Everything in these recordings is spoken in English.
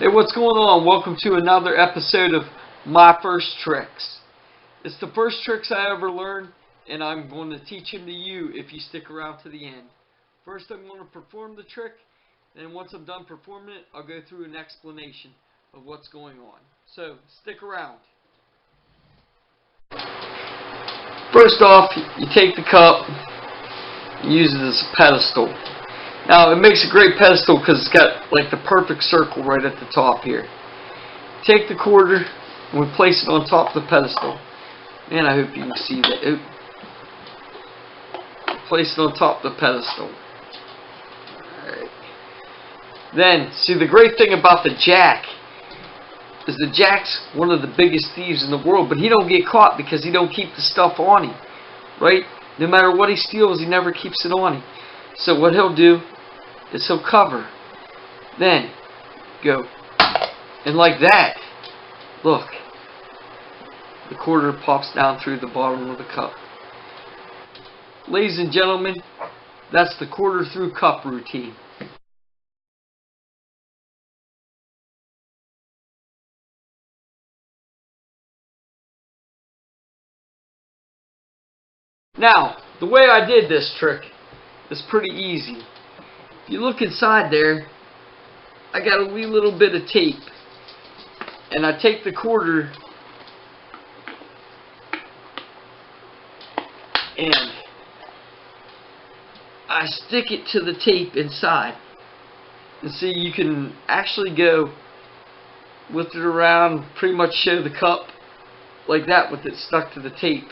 Hey, what's going on? Welcome to another episode of My First Tricks. It's the first tricks I ever learned, and I'm going to teach them to you if you stick around to the end. First, I'm going to perform the trick, and once I'm done performing it, I'll go through an explanation of what's going on. So, stick around. First off, you take the cup, you use it as a pedestal. Now, it makes a great pedestal because it's got like the perfect circle right at the top here. Take the quarter and we place it on top of the pedestal. Man, I hope you can see that. Oop. Place it on top of the pedestal. Alright. Then, see, the great thing about the jack is the jack's one of the biggest thieves in the world, but he don't get caught because he don't keep the stuff on him. Right? No matter what he steals, he never keeps it on him. So what he'll do is he'll cover. Then go. And like that, look, the quarter pops down through the bottom of the cup. Ladies and gentlemen, that's the quarter through cup routine. Now, the way I did this trick is pretty easy. If you look inside there, I got a wee little bit of tape, and I take the quarter and I stick it to the tape inside. And see, you can actually go lift it around, pretty much show the cup like that with it stuck to the tape.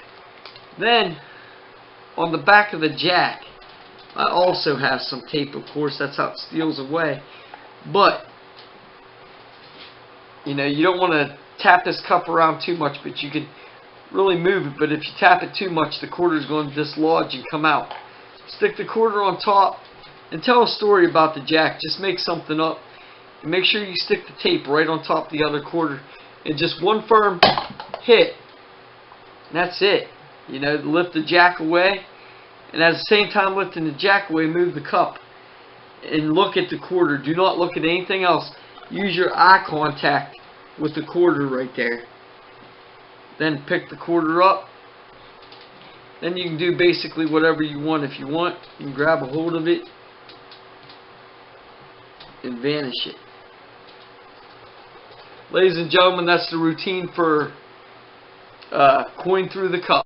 Then on the back of the jack, I also have some tape, of course. That's how it steals away. But you know, you don't want to tap this cup around too much, but you can really move it. But if you tap it too much, the quarter is going to dislodge and come out. Stick the quarter on top and tell a story about the jack. Just make something up. And make sure you stick the tape right on top of the other quarter. And just one firm hit. And that's it. You know, lift the jack away. And at the same time lifting the jack away, move the cup. And look at the quarter. Do not look at anything else. Use your eye contact with the quarter right there. Then pick the quarter up. Then you can do basically whatever you want. If you want, you can grab a hold of it and vanish it. Ladies and gentlemen, that's the routine for coin through the cup.